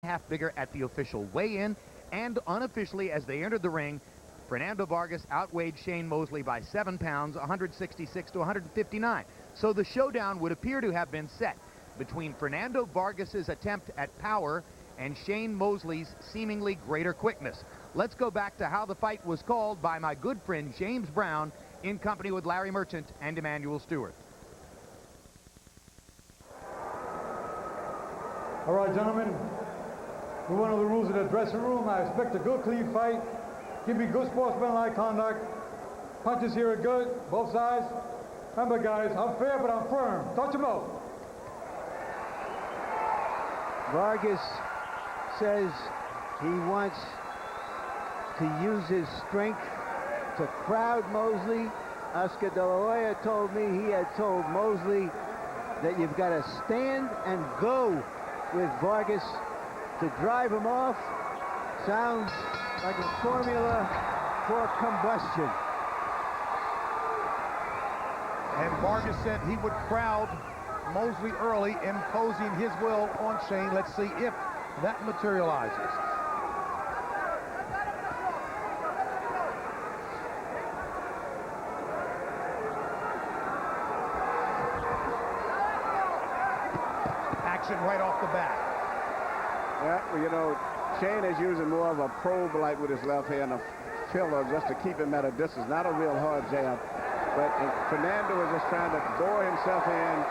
half bigger at the official weigh-in, and unofficially as they entered the ring, Fernando Vargas outweighed Shane Mosley by 7 pounds, 166 to 159. So the showdown would appear to have been set between Fernando Vargas's attempt at power and Shane Mosley's seemingly greater quickness. Let's go back to how the fight was called by my good friend James Brown in company with Larry Merchant and Emmanuel Stewart. All right, gentlemen, we went over the rules of the dressing room. I expect a good, clean fight. Give me good sportsmanlike conduct. Punches here are good, both sides. Remember, guys, I'm fair, but I'm firm. Touch them out. Vargas says he wants to use his strength to crowd Mosley. Oscar De La Hoya told me he had told Mosley that you've got to stand and go with Vargas to drive him off. Sounds like a formula for combustion. And Vargas said he would crowd Mosley early, imposing his will on Shane. Let's see if that materializes. Action right off the bat. Yeah, well, you know, Shane is using more of a probe like with his left hand, a filler just to keep him at a distance, not a real hard jab. But Fernando is just trying to bore himself in,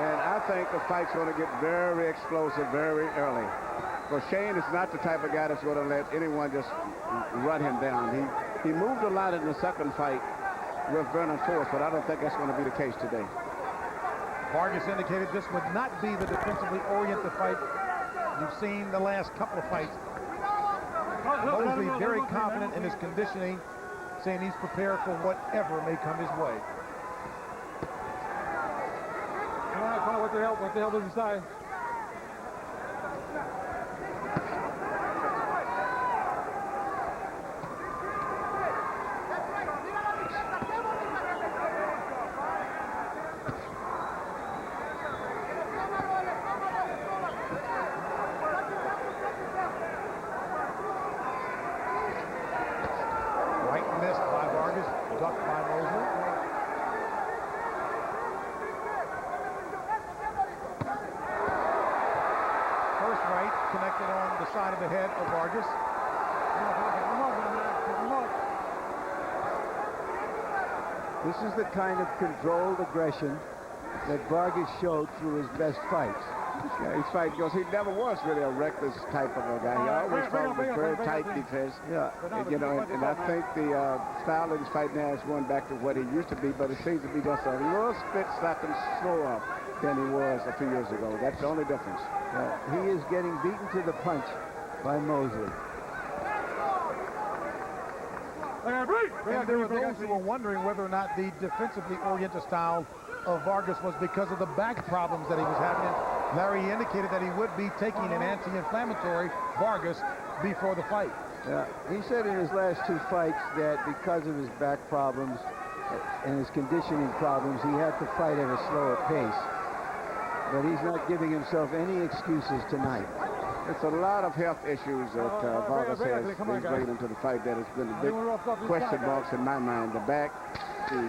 and I think the fight's going to get very explosive very early. For Shane is not the type of guy that's going to let anyone just run him down. He moved a lot in the second fight with Vernon Force, but I don't think that's going to be the case today. Vargas indicated this would not be the defensively oriented fight you've seen the last couple of fights. Mosley very confident in his conditioning, saying he's prepared for whatever may come his way. Come on, what the hell does he say? Connected on the side of the head of Vargas. This is the kind of controlled aggression that Vargas showed through his best fights. Yeah, he's fighting because he never was really a reckless type of a guy. He always fought with very tight defense. Yeah. And, you know, and I think the style of his fight now is going back to what he used to be, but it seems to be just a little spit second slower than he was a few years ago. That's the only difference. He is getting beaten to the punch by Mosley. And there were those who were wondering whether or not the defensively oriented style of Vargas was because of the back problems that he was having. Larry indicated that he would be taking an anti-inflammatory, Vargas, before the fight. Yeah, he said in his last two fights that because of his back problems and his conditioning problems, he had to fight at a slower pace. But he's not giving himself any excuses tonight. It's a lot of health issues that Vargas has been into the fight that has been a big question marks in my mind. The back, the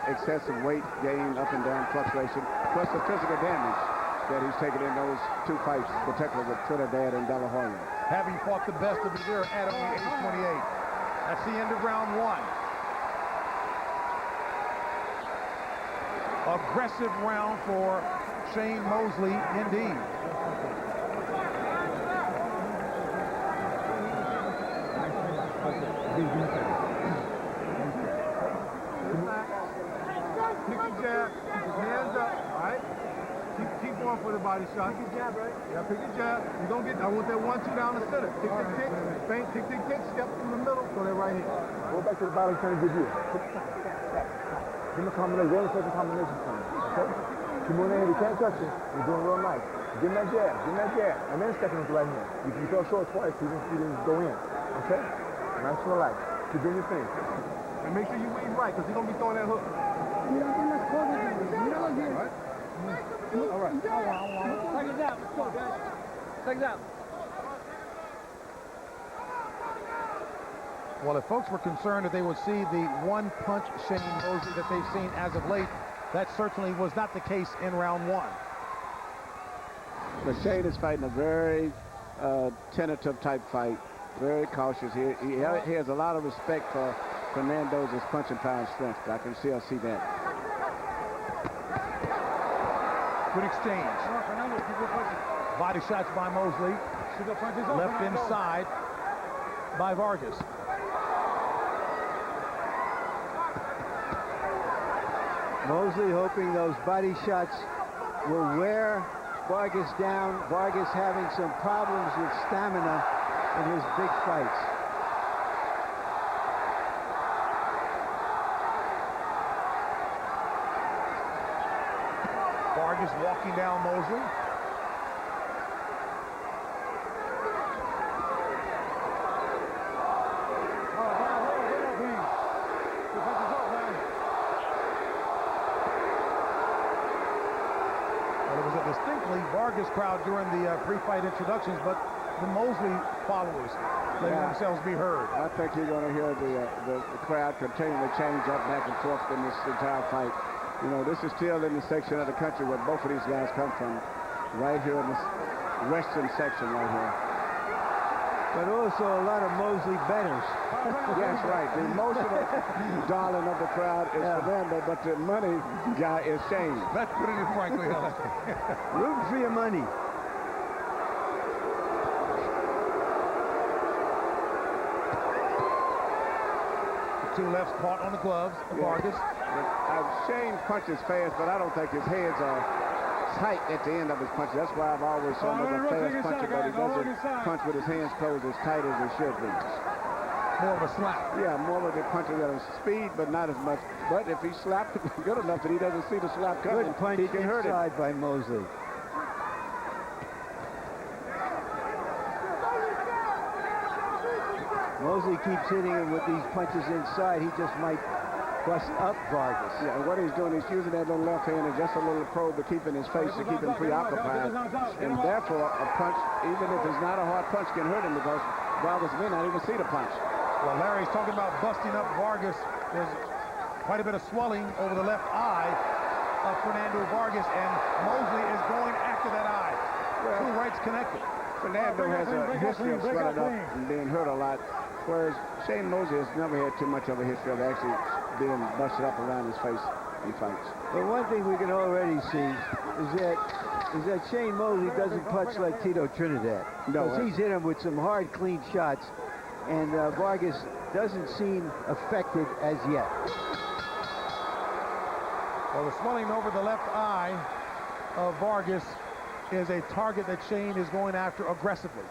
excessive weight gain, up and down fluctuation, plus the physical damage that he's taken in those two fights, particularly with Trinidad and De La Hoya. Having fought the best of his era at only age 28. That's the end of round one. Aggressive round for Shane Mosley, indeed. Kick your jab, hands up, all right? Keep going for the body shot. Pick your jab, right? Yeah, pick your jab. You're going to get, I want that 1-2 down the center. Tick, tick, tick, feint, tick, tick, tick, step through the middle, so they're right here. Go back to the bottom, trying to give you. Give him a combination, one second combination for me, okay? Come on in, you can't touch it. You're doing real nice. Give him that jab, and then step in with the right hand. If you fell short twice, you didn't go in, okay? Nice and relaxed. Keep doing your thing. And make sure you weave right, because he's going to be throwing that hook. All right. Take it out. Let's go, guys. Take it out. Well, if folks were concerned that they would see the one-punch Shane Mosley that they've seen as of late, that certainly was not the case in round one. But Shane is fighting a very tentative type fight, very cautious. He has a lot of respect for Fernando's punching power strength. I can still see that. Good exchange. Body shots by Mosley. Left inside by Vargas. Mosley hoping those body shots will wear Vargas down. Vargas having some problems with stamina in his big fights. Vargas walking down Mosley. Distinctly Vargas crowd during the pre-fight introductions, but the Mosley followers letting themselves be heard. I think you're going to hear the crowd continue to change up back and forth in this entire fight. You know, this is still in the section of the country where both of these guys come from, right here in this western section right here. But also a lot of Mosley bettors. That's right. The emotional darling of the crowd is Fernando, but the money guy is Shane. Let's put it frankly. Root for your money. The two lefts caught on the gloves of Vargas. Shane punches fast, but I don't think his heads are tight at the end of his punches. That's why I've always shown him a fast puncher, but he doesn't punch with his hands closed as tight as he should be. More of a slap. Yeah, more of a puncher that has speed, but not as much. But if he slapped good enough that he doesn't see the slap coming, Good punch he can hurt him. inside by Mosley. Mosley keeps hitting him with these punches inside. He just might bust up Vargas. Yeah, and what he's doing, he's using that little left hand as just a little probe to keep in his face, to keep him preoccupied. And therefore, a punch, even if it's not a hard punch, can hurt him because Vargas may not even see the punch. Well, Larry's talking about busting up Vargas. There's quite a bit of swelling over the left eye of Fernando Vargas, and Mosley is going after that eye. Two rights connected. Fernando has a history of swelling up and being hurt a lot, whereas Shane Mosley has never had too much of a history of actually being busted up around his face in fights. But one thing we can already see is that Shane Mosley doesn't punch like Tito Trinidad. Because he's hit him with some hard, clean shots, and Vargas doesn't seem affected as yet. Well, the swelling over the left eye of Vargas is a target that Shane is going after aggressively.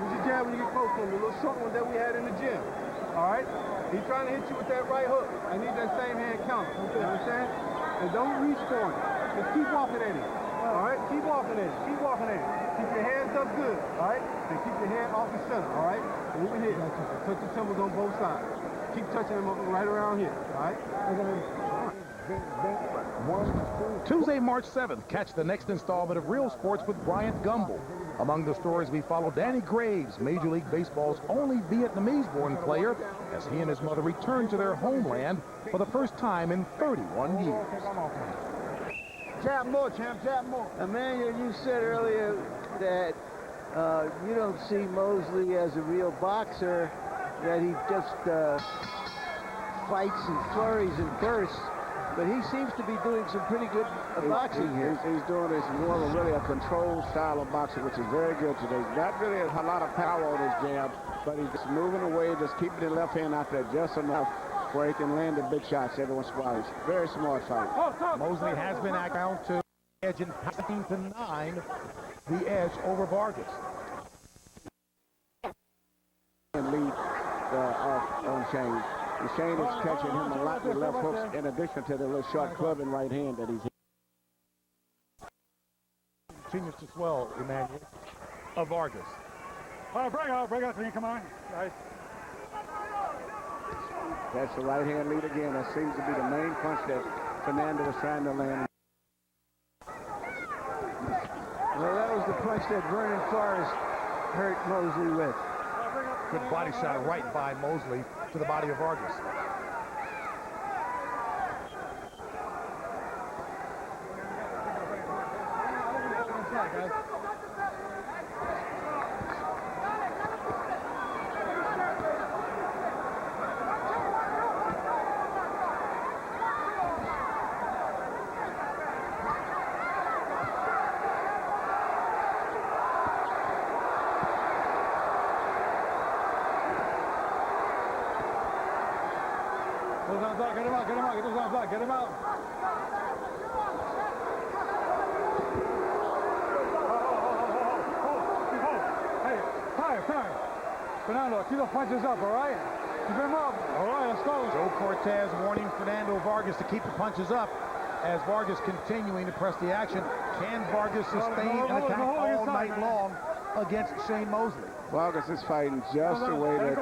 Use your jab when you get close to him, the little short one that we had in the gym. All right? He's trying to hit you with that right hook. I need that same hand counter. You understand? And don't reach for him. Just keep walking at him. All right? Keep walking at him. Keep walking at him. Keep your hands up good. All right? And keep your hand off the center. All right? Over here. Touch your temples on both sides. Keep touching them up right around here. All right? Tuesday, March 7th, catch the next installment of Real Sports with Bryant Gumbel. Among the stories, we follow Danny Graves, Major League Baseball's only Vietnamese-born player, as he and his mother return to their homeland for the first time in 31 years. Jab more, champ. Jab more. Emmanuel, you said earlier that you don't see Mosley as a real boxer, that he just fights and flurries and bursts. But he seems to be doing some pretty good boxing here. He's doing this more of a controlled style of boxing, which is very good today. Not really a lot of power on his jab, but he's just moving away, just keeping the left hand out there just enough where he can land the big shots every once in a while. It's a very smart fight. Mosley has been down to edge in 15-9, the edge over Vargas. And lead off on Shane. And Shane is catching him a lot with left hooks in addition to the little short club and right hand that he's hitting. Continues to swell, Emmanuel, of Vargas. All right, break out, come on. Nice. That's the right hand lead again. That seems to be the main punch that Fernando was trying to land. Well, that was the punch that Vernon Forrest hurt Mosley with. Good body shot right by Mosley to the body of Vargas. Get him out, get him out, get those arms out, get him out. Hey, fire. Fernando, keep the punches up, all right? Keep him up. All right, let's go. Joe Cortez warning Fernando Vargas to keep the punches up as Vargas continuing to press the action. Can Vargas sustain an attack all night long against Shane Mosley? Vargas is fighting just the way that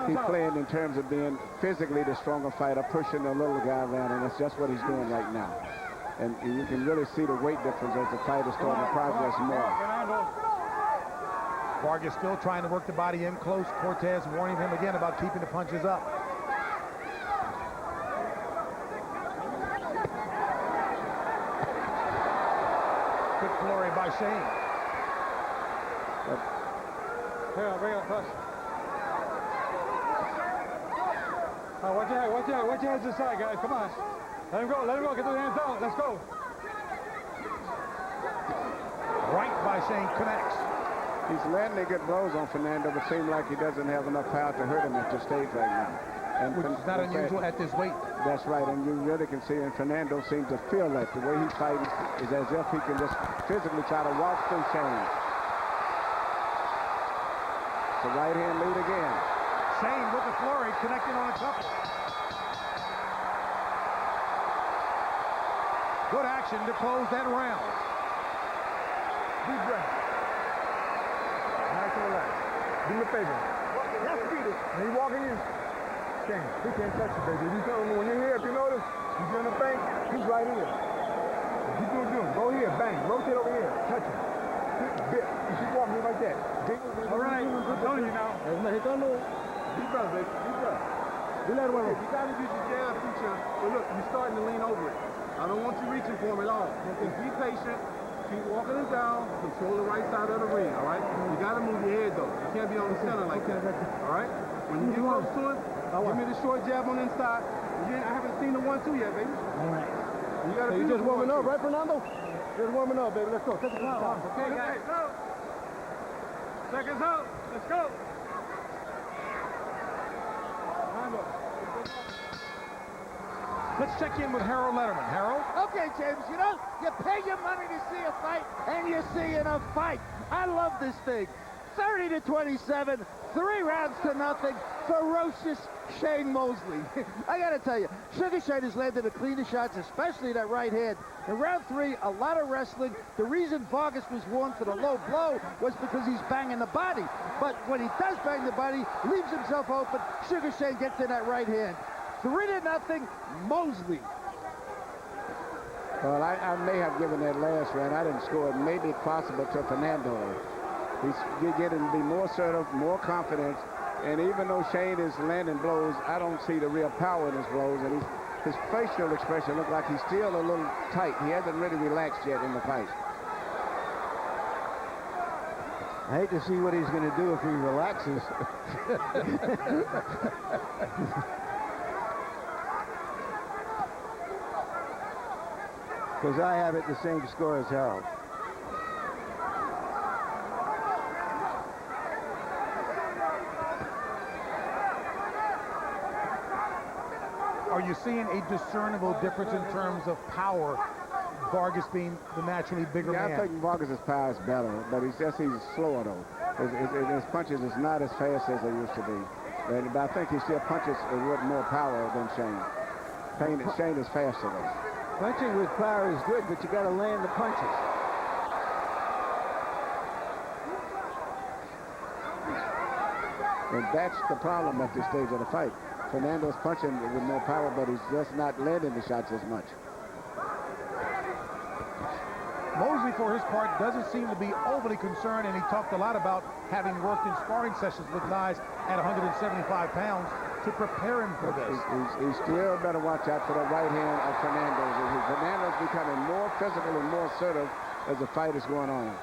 he's playing in terms of being physically the stronger fighter, pushing the little guy around, and that's just what he's doing right now. And you can really see the weight difference as the fight is starting to progress more. Vargas still trying to work the body in close. Cortez warning him again about keeping the punches up. Good flurry by Shane. Here, bring it push. Watch your hands inside, guys. Come on. Let him go. Get those hands out. Let's go. Right by Shane connects. He's landing good blows on Fernando, but seems like he doesn't have enough power to hurt him at this stage right now. And which is not unusual at this weight. That's right, and you really can see, and Fernando seems to feel that. The way he's fighting is as if he can just physically try to walk through Shane. The right hand lead again. Shane with the flurry, connecting on a couple. Good action to close that round. Deep breath. Nice and relaxed. Do me a favor. Let's beat it. When you walking in, Shane, he can't touch you, baby. When you're here, if you notice, you're doing the bank, he's right here. Keep doing. Go here, bang. Rotate over here. Touch him. Bit. You keep walking like that. All right, I'm telling you now. Deep breath, baby. Deep breath. You let it You got to use your jab feature. But look, you're starting to lean over it. I don't want you reaching for him at all. Just be patient. Keep walking him down. Control the right side of the ring, all right? You got to move your head, though. You can't be on the center like that, all right? When you get close to him, give me the short jab on the inside. I haven't seen the 1-2 yet, baby. All right. You got to be just warming up, right, Fernando? Just warming up, baby. Let's go. Take the time. Okay, guys. Go. Seconds out. Let's go. Let's check in with Harold Letterman. Harold? Okay, James, you know, you pay your money to see a fight, and you're seeing a fight. I love this thing. 30-27, 3 rounds to nothing. Ferocious Shane Mosley. I got to tell you, Sugar Shane has landed the cleaner shots, especially that right hand. In round 3, a lot of wrestling. The reason Vargas was warned for the low blow was because he's banging the body. But when he does bang the body, leaves himself open, Sugar Shane gets in that right hand. 3-0, Mosley. Well, I may have given that last round. I didn't score it. Maybe possible to Fernando. He's getting to be more assertive, more confident. And even though Shane is landing blows, I don't see the real power in his blows. And his facial expression looks like he's still a little tight. He hasn't really relaxed yet in the fight. I hate to see what he's going to do if he relaxes. Because I have it the same score as Harold. Are you seeing a discernible difference in terms of power, Vargas being the naturally bigger man? I think Vargas' power is better, but he's slower, though. His punches is not as fast as they used to be. But I think he still punches with more power than Shane. Shane is faster, though. Punching with power is good, but you got to land the punches. And that's the problem at this stage of the fight. Fernando's punching with more power, but he's just not landing the shots as much. Mosley for his part, doesn't seem to be overly concerned, and he talked a lot about having worked in sparring sessions with guys at 175 pounds to prepare him for this. He still better watch out for the right hand of Fernando's. Fernando's becoming more physical and more assertive as the fight is going on.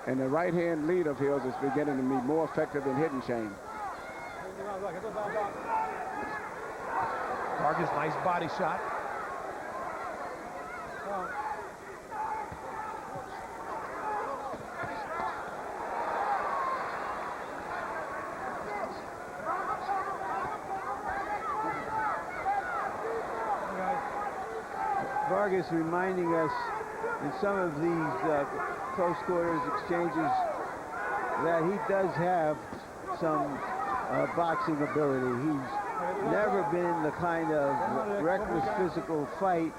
And the right hand lead of his is beginning to be more effective than hitting Shane. Vargas, nice body shot. Vargas reminding us in some of these close quarters exchanges that he does have some boxing ability. He's never been the kind of reckless physical fight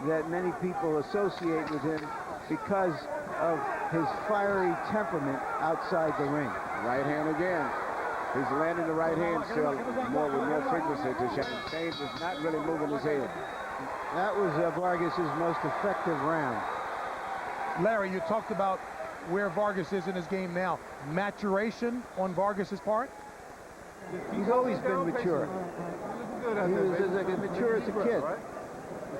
that many people associate with him because of his fiery temperament outside the ring. Right hand again. He's landing the right hand still with more frequency to Shane. Shane is not really moving his head. That was Vargas's most effective round. Larry, you talked about where Vargas is in his game now. Maturation on Vargas's part? He's always been mature. Good He was as mature as a kid. Right?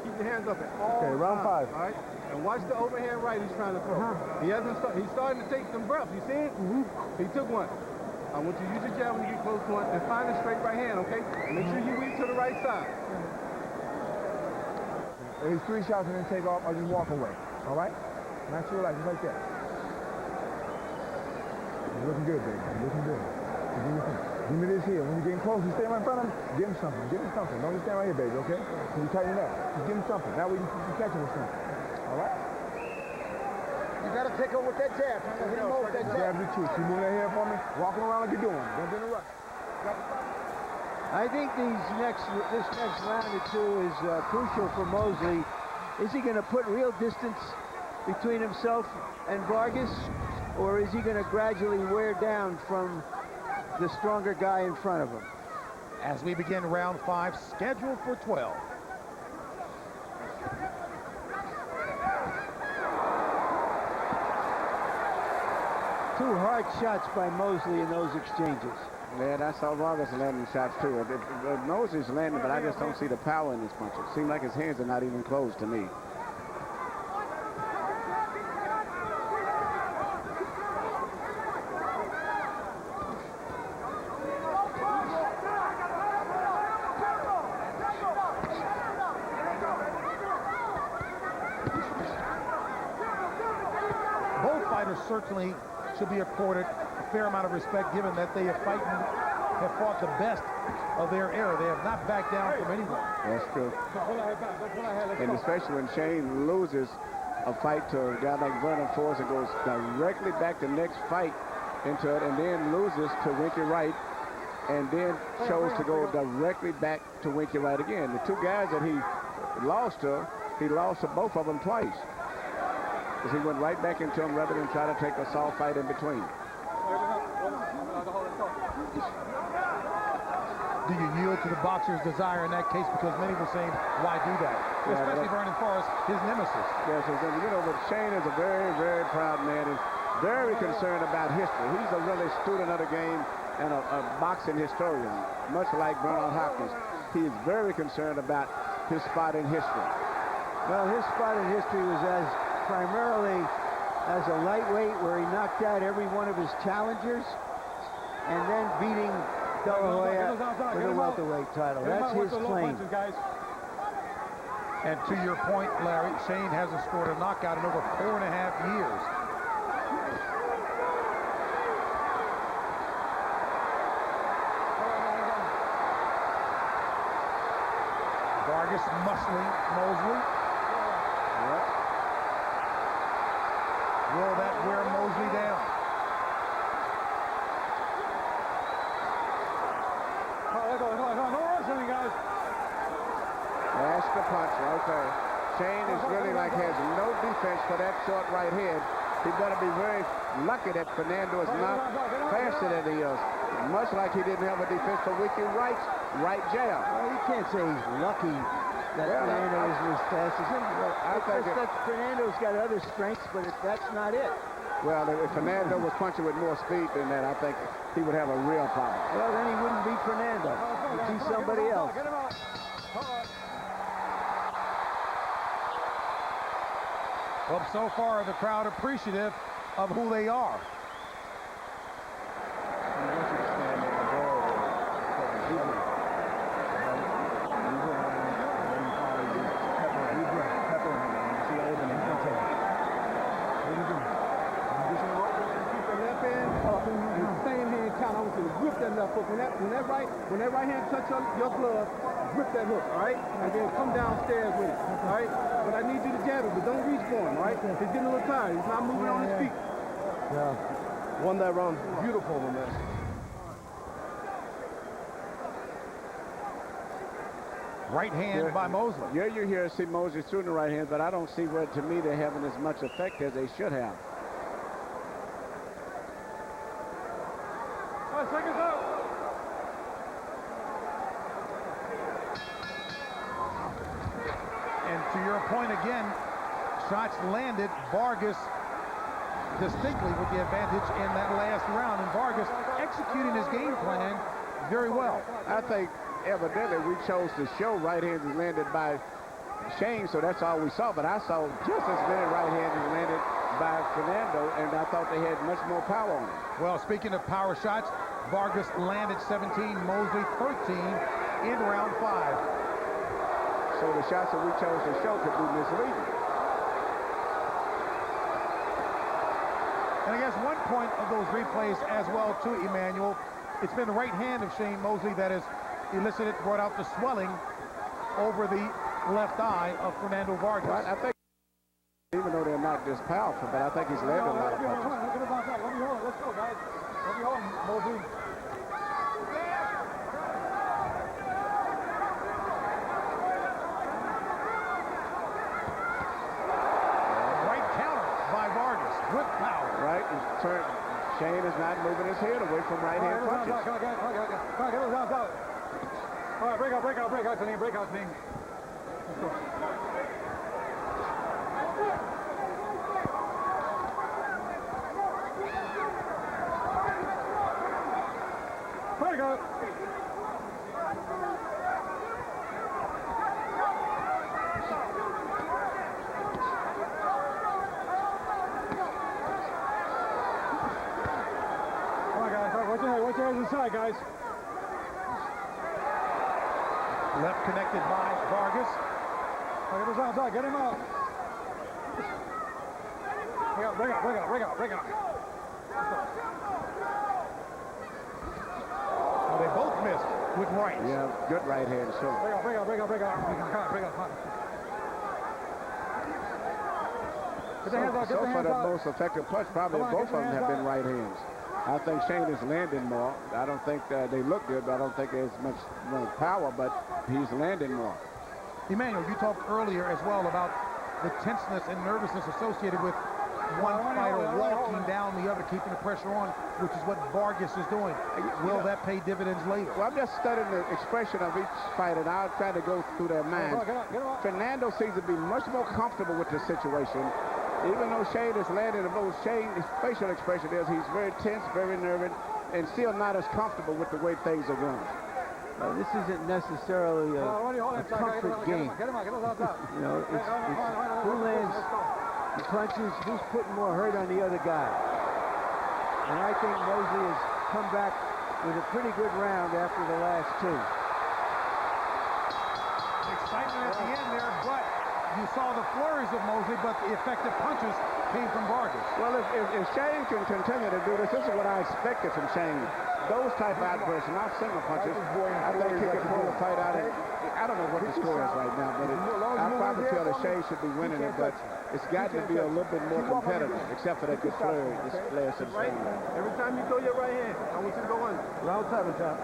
Keep your hands up at all Okay, round times, 5. all right? And watch the overhand right he's trying to throw. He hasn't started. He's starting to take some breaths. You see it? He took one. I want you to use your jab when you get close to one and find a straight right hand, okay? Make sure you weave to the right side. It's 3 shots and then take off or just walk away. All right? Not sure, like, just like that. You're looking good, baby. You're looking good. Give me this here. When you're getting close, you stay right in front of him. Give him something. Give him something. Don't just stand right here, baby, okay? Can you tighten it up? Just give him something. That way you can catch him with something. All right? You got to take over with that jab. Jab your cheek. You move that hair for me. Walking around like you're doing. Don't interrupt. I think this next round or two is crucial for Mosley. Is he going to put real distance between himself and Vargas, or is he going to gradually wear down from the stronger guy in front of him? As we begin round 5, scheduled for 12. Two hard shots by Mosley in those exchanges. Yeah, I saw Vargas landing shots too. Mosley's landing, but I just don't see the power in his punches. Seems like his hands are not even closed to me. Both fighters certainly should be accorded a fair amount of respect, given that they have fought the best of their era. They have not backed down from anyone. That's true. And especially when Shane loses a fight to a guy like Vernon Forrest and goes directly back the next fight into it, and then loses to Winky Wright, and then chose to go directly back to Winky Wright again. The two guys that he lost to both of them twice. Because he went right back into him rather than try to take a soft fight in between. Do you yield to the boxer's desire in that case? Because many were saying, why do that? Especially Vernon Forrest, his nemesis. Yes, but Shane is a very, very proud man and very concerned about history. He's a really student of the game and a boxing historian, much like Bernard Hopkins. He is very concerned about his spot in history. Well, his spot in history was primarily as a lightweight, where he knocked out every one of his challengers and then beating De La Hoya for the welterweight title. That's his claim. And to your point, Larry, Shane hasn't scored a knockout in over 4.5 years. Vargas, Mosley. Will that wear Mosley down? That's the punch right there. Shane is really like has no defense for that short right hand. He better be very lucky that Fernando is not faster than he is. Much like he didn't have a defense for Winky Wright's right jab. Well, you can't say he's lucky that Well, Fernando is as fast as him. Well, I think that Fernando's got other strengths, but that's not it. Well, if Fernando was punching with more speed than that, I think he would have a real problem. Well, then he wouldn't beat Fernando. He'd be somebody else. Get him out. Well, so far, the crowd appreciative of who they are. Grip that left hook. When that right hand touch your glove, grip that hook, all right? And then come downstairs with it, all right? But I need you to jab it, but don't reach for him, all right? He's getting a little tired. He's not moving on his feet. Yeah. Won that round. Beautiful, man. Right hand by Mosley. Yeah, you hear see Mosley through the right hand, but I don't see where, to me, they're having as much effect as they should have. Seconds out. And to your point again, shots landed. Vargas distinctly with the advantage in that last round, and Vargas executing his game plan very well. I think evidently we chose to show right hands landed by Shane, so that's all we saw. But I saw just as many right hands landed by Fernando, and I thought they had much more power on them. Well, speaking of power shots, Vargas landed 17, Mosley 13 in round 5. So the shots that we chose to show could be misleading. And I guess one point of those replays as well, too, Emmanuel, it's been the right hand of Shane Mosley that has elicited, brought out the swelling over the left eye of Fernando Vargas. Well, I think, even though they're not this powerful, but I think he's landed a lot of punches. Let me hold it. Let's go, guys. Let me hold him, Mosley. Right counter by Vargas with power. Right, and Shane is not moving his head away from right hand punches. Come on, get those rounds out. All right, break out, Salim, break out, team. Let's go. Break out. Come on, guys. Watch your heads inside, guys. Left connected by Vargas. Get those rounds out. Get him out. Break out. Well, they both missed with rights. Yeah, good right hand show. Break out. Break out. Get the hands out. So far, the most effective punch, probably both of them have been right hands. I think Shane is landing more. I don't think they look good, but I don't think there's much power, but he's landing more. Emmanuel, you talked earlier as well about the tenseness and nervousness associated with one fighter walking down the other, keeping the pressure on, which is what Vargas is doing. Will that pay dividends later? Well, I'm just studying the expression of each fighter, and I'll try to go through their minds. Fernando seems to be much more comfortable with the situation. Even though Shane is landing the most, Shane's facial expression is he's very tense, very nervous, and still not as comfortable with the way things are going. This isn't necessarily a comfort game. Get him out. You know, it's who lands the punches, who's putting more hurt on the other guy. And I think Mosley has come back with a pretty good round after the last two. Excitement at the end there, but you saw the flurries of Mosley, but the effective punches came from Vargas. Well, if Shane can continue to do this is what I expected from Shane. Those type of outbursts, not single punches, I think he can pull the fight out. I don't know what the score is right now, but I probably feel that Shane should be winning it, but it's got to be a little bit more competitive, except for that good flurry this last of the second round. Every time you throw your right hand, I want you to go under. Round 7, Tom.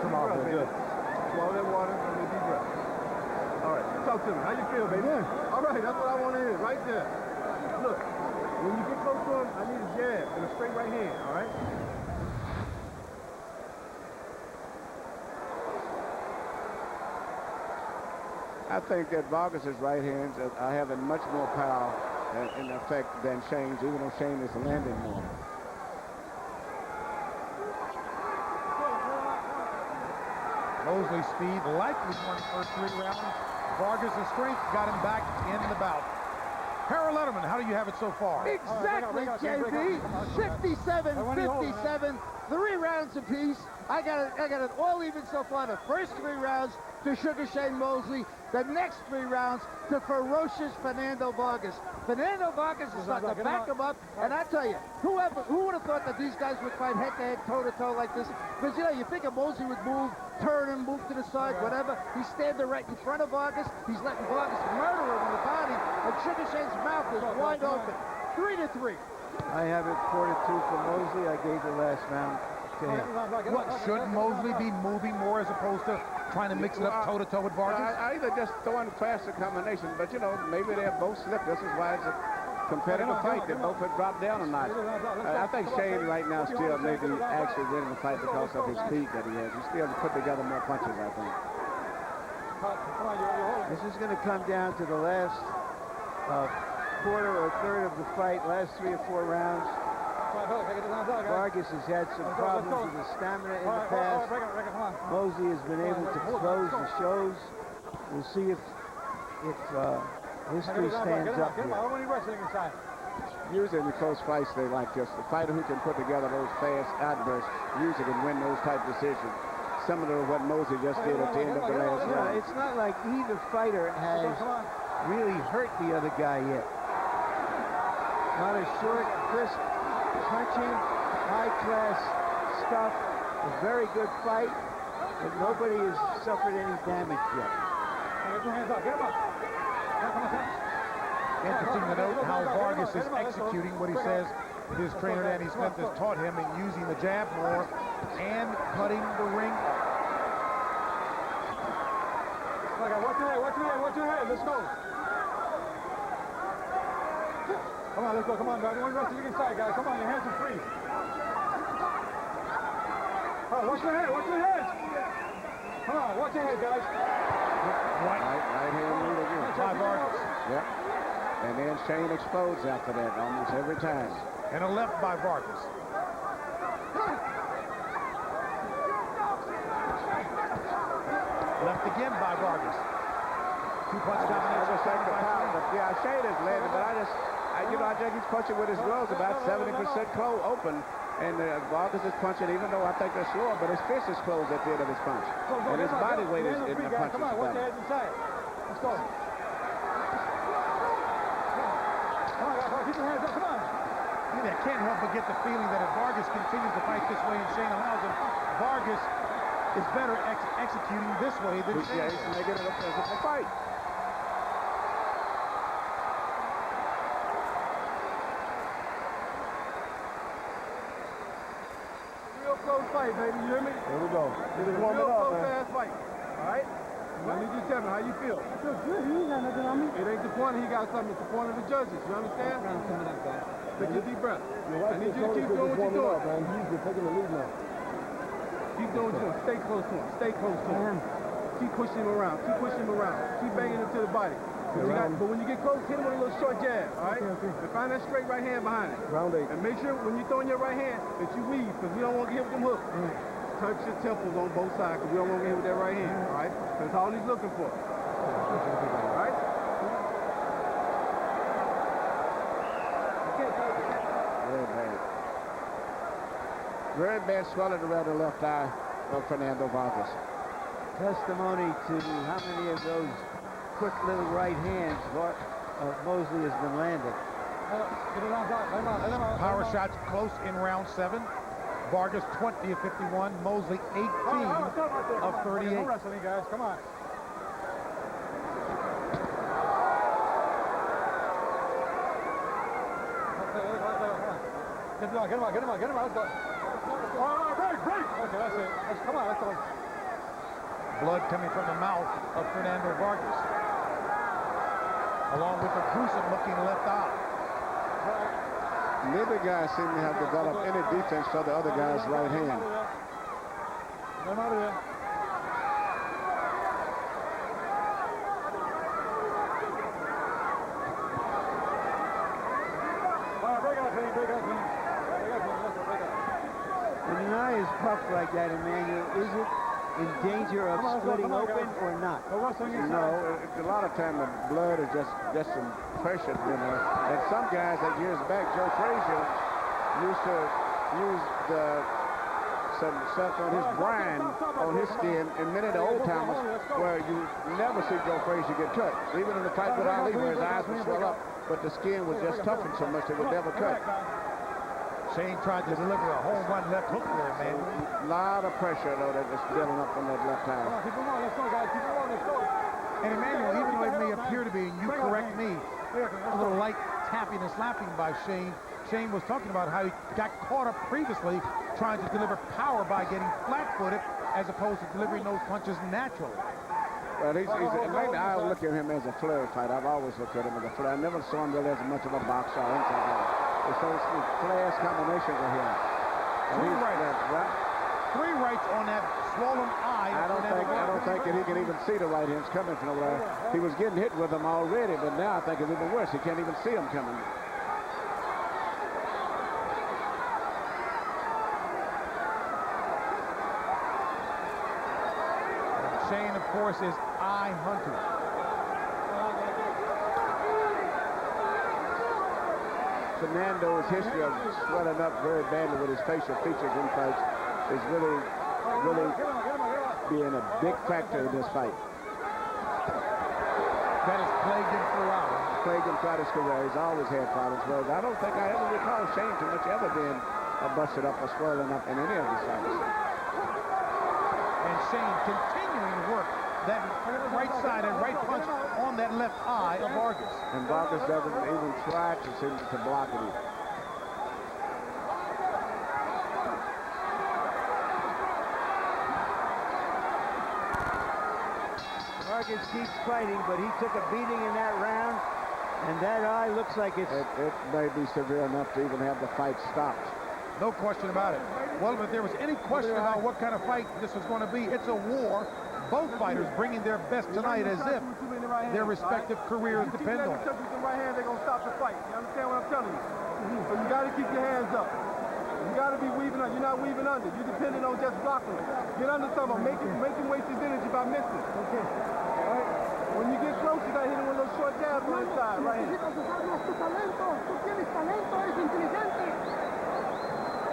Come on, good. Swallow that water and a deep breath. All right, talk to me. How you feel, baby? All right, that's what I want to hear, right there. Look, when you get close to him, I need a jab and a straight right hand, all right? I think that Vargas' right hands are having much more power in effect than Shane's, even though Shane is landing more. Mosley's speed likely won the first 3 rounds. Vargas' strength got him back in the bout. Harold Letterman, how do you have it so far? Exactly, JB. 57-57, 3 rounds apiece. I got it all even so far. The first 3 rounds to Sugar Shane Mosley. The next 3 rounds to ferocious Fernando Vargas. Fernando Vargas is starting to back him up, and I tell you, who would have thought that these guys would fight head-to-head, toe-to-toe like this? Because, you know, you think if Mosley would move, turn and move to the side, whatever. He's standing right in front of Vargas. He's letting Vargas murder him in the body, and Sugar Shane's mouth is wide open. 3-3. I have it 4-2 for Mosley. I gave the last round to him. What, should Mosley be moving more as opposed to trying to mix it up toe-to-toe with Vargas? I either just throw in faster combination, but, you know, maybe they're both slipped. This is why it's a competitive fight. They both have dropped down a notch. I think Shane right now still may be actually winning the fight because of his speed that he has. He still put together more punches, I think. This is going to come down to the last quarter or third of the fight, last 3 or 4 rounds. Vargas has had some problems with his stamina in the past. Mosley has been able to close the shows. We'll see if history stands up here. Usually in the close fights, they like this. The fighter who can put together those fast outbursts usually can win those type decisions. Similar to what Mosley just did at the end of the last round. It's not like either fighter has really hurt the other guy yet. Not a short, crisp, punching, high-class stuff. A very good fight, but nobody has suffered any damage yet. Interesting to note how Vargas is executing what he says his trainer Danny Smith has taught him in using the jab more and cutting the ring. Watch your head, let's go. Come on, let's go, come on, guys. Don't rush to the inside, guys. Come on, your hands are free. Watch your head, watch your head. Come on, watch your head, guys. Right hand lead again. By Vargas. Yep. And then Shane explodes after that almost every time. And a left by Vargas. Left again by Vargas. 2-punch combination. Yeah, Shane is landing, but I think he's punching with his gloves about 70% closed open. And Vargas is punching, even though I think they're slower, but his fist is closed at the end of his punch. And his body weight is in the punches. Come on, watch your heads inside. Let's go. Keep your hands up, come on. I can't help but get the feeling that if Vargas continues to fight this way and Shane allows him, Vargas is better executing this way than Shane. Yeah, he's making it a physical fight. Real close fight, baby. You hear me? Here we go. It's a real close ass fight. All right? I need you to tell me how you feel. I feel good. You ain't got nothing on me. It ain't the point he got something. It's the point of the judges. You understand? Take your deep breath. I need you to keep doing what you're doing. Man. He's been taking the lead now. Keep doing what you're doing. Stay close to him. Stay close to him. Keep pushing him around. Keep pushing him around. Keep banging him to the body. But when you get close, hit him with a little short jab, all right? And find that straight right hand behind it. Round 8. And make sure when you're throwing your right hand that you weave, because we don't want to get hit with them hooks. Touch your temples on both sides, because we don't want to get hit with that right hand, all right? That's all he's looking for. All right? Very bad. Very bad swelling around the left eye of Fernando Vargas. Testimony to how many of those quick little right hands Mosley has been landing. Power shots close in round 7. Vargas 20 of 51. Mosley 18 of 38. No wrestling, guys. Come on. Get him out. Let's go. Break. Okay, that's it. Come on, let's go. Blood coming from the mouth of Fernando Vargas, along with a gruesome-looking left eye. Neither guy seem to have developed any defense for the other guy's right hand. Get him out of there. eye is puffed like that, Emmanuel, is it in danger of splitting open or not? No, a lot of time the blood is just some pressure, you know. And some guys, like years back, Joe Frazier used to use some stuff on his brine on his skin, and many of the old timers where you never see Joe Frazier get cut. Even in the fight with Ali, where his eyes would swell up, but the skin was just toughened so much it would never cut. Shane tried to deliver a home run left hook there, man. A lot of pressure, though, that was building up on that left eye. And Emmanuel, even though it may appear to be, and you correct me, a little light tapping and slapping by Shane, Shane was talking about how he got caught up previously trying to deliver power by getting flat-footed as opposed to delivering those punches naturally. Well, lately I look at him as a flurry fighter. I've always looked at him as a flurry. I never saw him really as much of a boxer or anything like that. It's those flash combinations of him. Three rights on that swollen eye. I don't think that he can even see the right hands coming from over there. He was getting hit with them already, but now I think it's even worse. He can't even see them coming. Shane, of course, is eye hunter. Fernando's history of swelling up very badly with his facial features in fights is really being a big factor in this fight. That has plagued him throughout. Plagued him throughout his career. He's always had problems. Well, I don't think I ever recall Shane too much ever being busted up or swollen up in any of his fights. And Shane continuing to work that right side and right punch on that left eye of Vargas. And Vargas doesn't even try to block it either. Vargas keeps fighting, but he took a beating in that round, and that eye looks like it's... It may be severe enough to even have the fight stopped. No question about it. Well, if there was any question about what kind of fight this was going to be, it's a war. Both fighters bringing their best tonight as if their respective careers depend on it. If you right hand, they're going to stop the fight. You understand what I'm telling you? So you got to keep your hands up. You got to be weaving under. You're not weaving under. You're depending on just blocking. Get under something. Make him waste his energy by missing. Okay. All right? When you get close, you got to hit him with those short jabs on the side, right here.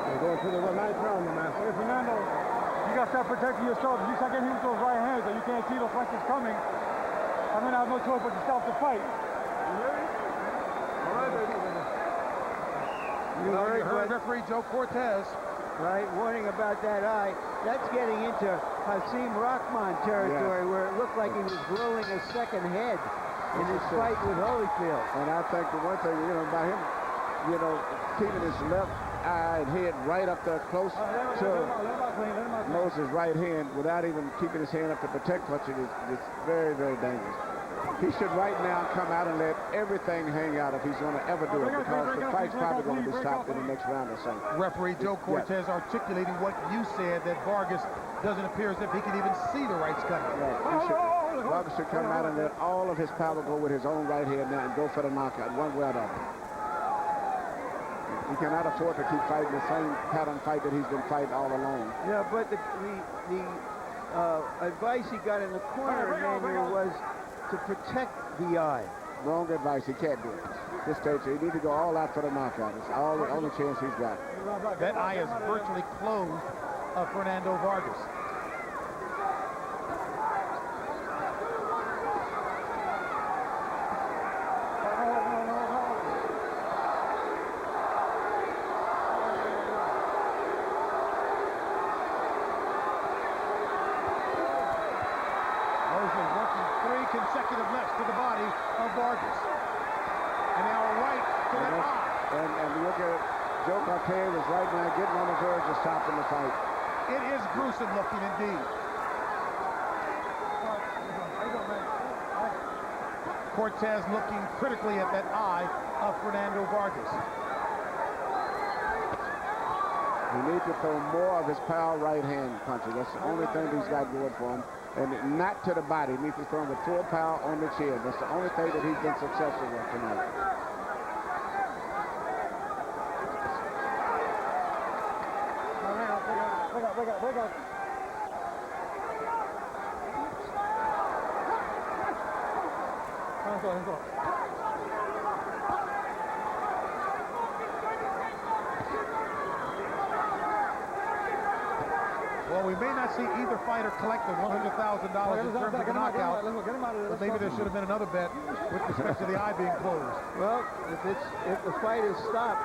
We're going to the ninth round, man. Hey, Fernando, you got to start protecting yourself. If you start getting hit with those right hands and you can't see those punches coming, I'm going to have no choice but to stop the fight. You hear me? All right, baby. You heard referee Joe Cortez. Right, warning about that eye. That's getting into Hasim Rahman territory, where it looked like he was growing a second head in his fight with Holyfield. And I think the one thing, about him, keeping his left eye and head right up there close to Moses' right hand without even keeping his hand up to protect punching is very, very dangerous. He should right now come out and let everything hang out if he's going to ever do it, because the fight's probably going to be stopped in the next round or so. Referee Joe Cortez articulating what you said, that Vargas doesn't appear as if he can even see the rights coming. Right. Vargas should come out and let all of his power go with his own right hand now and go for the knockout, one way or the other. He cannot afford to keep fighting the same pattern fight that he's been fighting all along. Yeah, but the advice he got in the corner, Emmanuel, was to protect the eye. Wrong advice. He can't do it. This stage, he needs to go all out for the knockout. It's all the only chance he's got. That eye is virtually closed of Fernando Vargas. Consecutive lefts to the body of Vargas. And now right to the eye. And look at Joe Cortez is right now getting on the verge of stopping the fight. It is gruesome looking indeed. Cortez looking critically at that eye of Fernando Vargas. He needs to throw more of his power right hand punches. That's the only thing he's got going for him. And not to the body. He needs to throw him with full power on the chin. That's the only thing that he's been successful with tonight. break out. Hands off. Well, we may not see either fighter collect the $100,000 in terms of the knockout, but maybe there should have been another bet with respect to the eye being closed. Well, if the fight is stopped,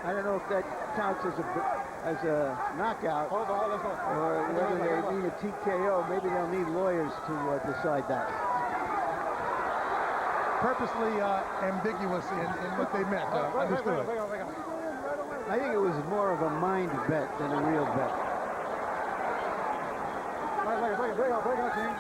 I don't know if that counts as a knockout, or whether they need a TKO. Maybe they'll need lawyers to decide that. Purposely ambiguous in what they meant. Understood. I think it was more of a mind bet than a real bet. Break out, team.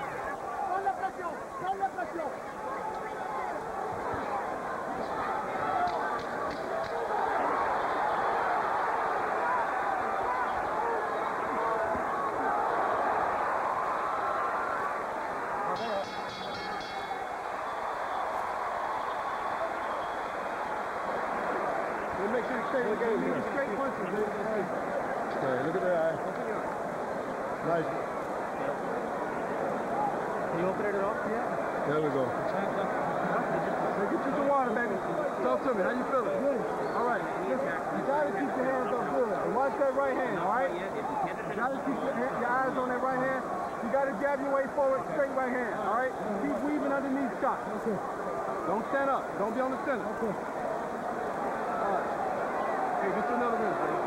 Make sure you stay straight punches, dude. Okay, look at that eye. Nice. Can you open it at all? Yeah. There we go. Hey, get you some water, baby. Talk to me. How you feeling? Good. All right. Listen, you gotta keep your hands up good. And watch that right hand, all right? You gotta keep your eyes on that right hand. You gotta jab your way forward, straight right hand, all right? Keep weaving underneath shots. Okay. Don't stand up. Don't be on the center. Okay. All right. Hey, get you another minute, baby.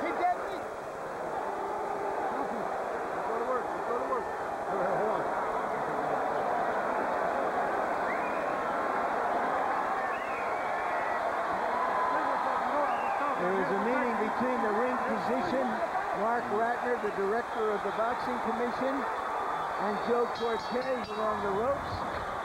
Keep that knee. Let's go to work. Let's go to work. Hold on. There was a meeting between the ring physician, Mark Ratner, the director of the Boxing Commission, and Joe Cortez along the ropes.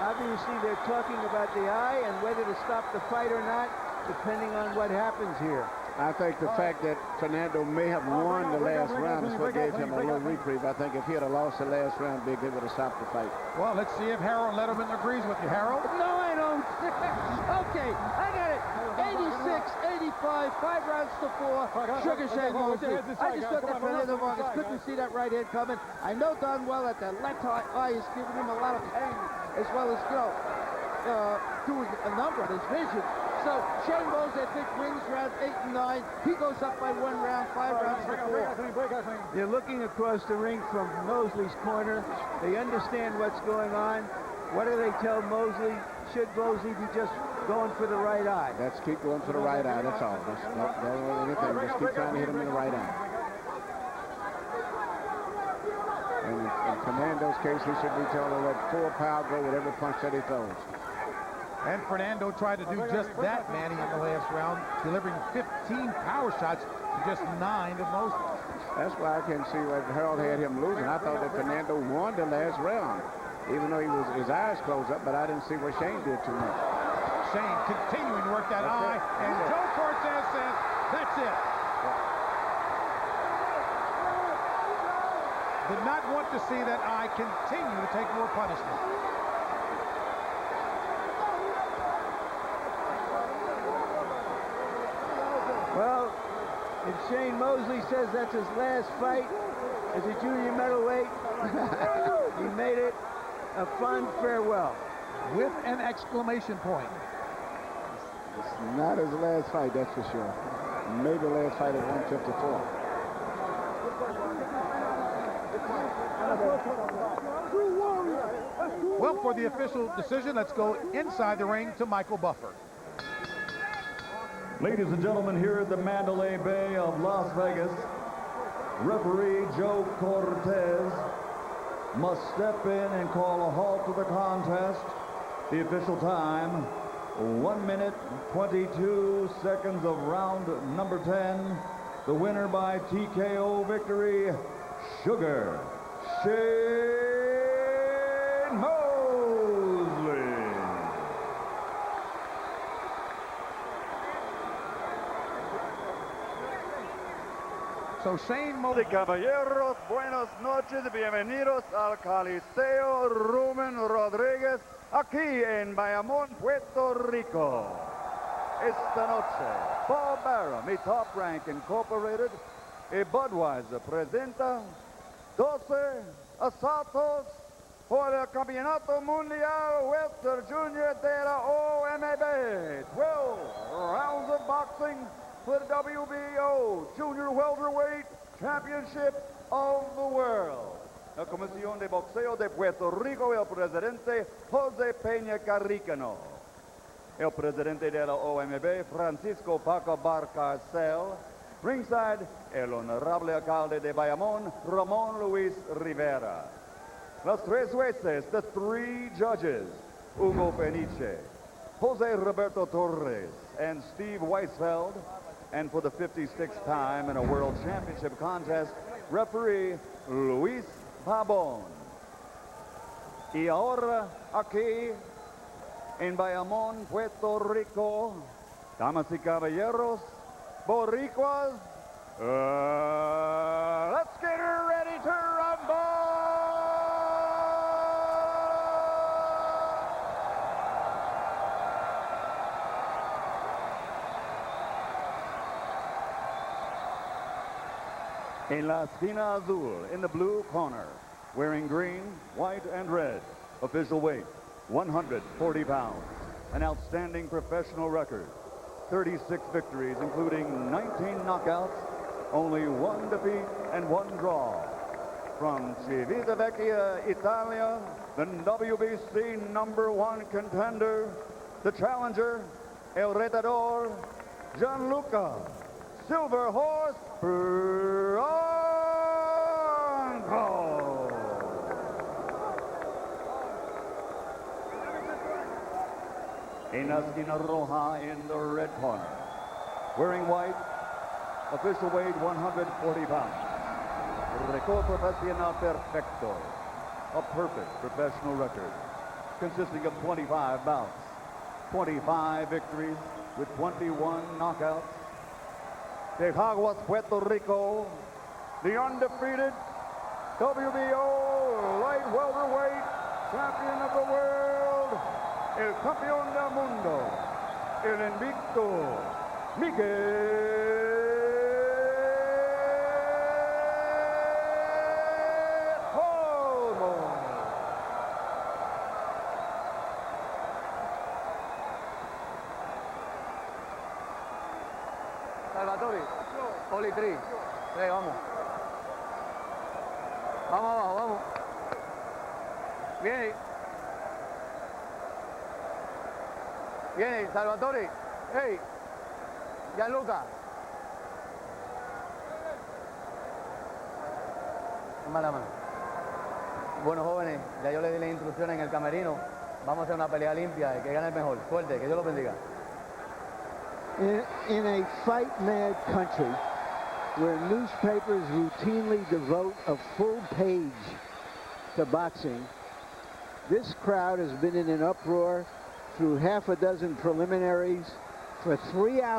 Obviously, they're talking about the eye and whether to stop the fight or not, depending on what happens here. I think the fact that Fernando may have won the last round is what gave him a little reprieve. I think if he had lost the last round, Big, they would have stopped the fight. Well, let's see if Harold Letterman agrees with you. Harold? No, I don't. Okay, I got it. 86, 85, 5 rounds to 4. Sugar Shane Mosley. I just looked at Fernando Vargas. Couldn't see that right hand coming. I know darn well that the left eye is giving him a lot of pain, as well as, doing a number on his vision. So Shane Mosley, I think, wins rounds 8 and 9. He goes up by 1 round, 5 rounds to 4. They're looking across the ring from Mosley's corner. They understand what's going on. What do they tell Mosley? Should Mosley be just going for the right eye? Let's keep going for the right eye, that's all. Don't do anything. Just keep trying to hit him in the right eye. And in Fernando's case, he should be told to let full power go with every punch that he throws. And Fernando tried to do just that, Manny, in the last round, delivering 15 power shots to just 9 of Mosley. That's why I can see why Harold had him losing. I thought that Fernando won the last round, even though his eyes closed up, but I didn't see what Shane did too much. Shane continuing to work that eye, and Joe Cortez says, that's it. Did not want to see that eye continue to take more punishment. Well, if Shane Mosley says that's his last fight as a junior middleweight, he made it a fond farewell. With an exclamation point. It's not his last fight, that's for sure. Maybe the last fight at 154. Well, for the official decision, let's go inside the ring to Michael Buffer. Ladies and gentlemen, here at the Mandalay Bay of Las Vegas, referee Joe Cortez must step in and call a halt to the contest. The official time, 1 minute, 22 seconds of round number 10. The winner by TKO victory, Sugar Shane Mosley. So Shane Mosley. Caballeros, buenas noches, bienvenidos al Coliseo Rubén Rodríguez, aquí en Bayamón, Puerto Rico. Esta noche, Paul Barham y Top Rank Incorporated y Budweiser presenta 12 asaltos por el Campeonato Mundial Welter Junior de la OMB. 12 rounds of boxing for the WBO Junior Welterweight Championship of the World. La Comisión de Boxeo de Puerto Rico, el presidente José Peña Carricano. El presidente de la OMB, Francisco Paco Barcarcel. Ringside, el honorable alcalde de Bayamón, Ramón Luis Rivera. Los tres jueces, the three judges, Hugo Peniche, Jose Roberto Torres, and Steve Weisfeld. And for the 56th time in a World Championship contest, referee Luis Pabon. Y ahora aquí en Bayamón, Puerto Rico, damas y caballeros, boricuas, let's get ready to rumble! En la esquina azul, in the blue corner, wearing green, white, and red, official weight, 140 pounds, an outstanding professional record, 36 victories, including 19 knockouts, only 1 defeat and 1 draw. From Civitavecchia, Italia, the WBC #1 contender, the challenger, El Retador, Gianluca Silver Horse Bronco. En la esquina roja, in the red corner, wearing white, official weight 140 pounds. Record profesional perfecto, a perfect professional record, consisting of 25 bouts, 25 victories with 21 knockouts. De Caguas, Puerto Rico, the undefeated WBO light welterweight champion of the world, el campeón del mundo, el invicto, Miguel Colmo. Salvatore, Oli 3. Vamos. Vamos abajo, vamos. Viene. Viene, Salvatore. Hey, Gianluca. Mala mano. Bueno, jóvenes, ya yo les di las instrucciones en el camerino. Vamos a hacer una pelea limpia y que gane el mejor. Suerte, que Dios los bendiga. In a fight-mad country where newspapers routinely devote a full page to boxing, this crowd has been in an uproar through half a dozen preliminaries for 3 hours.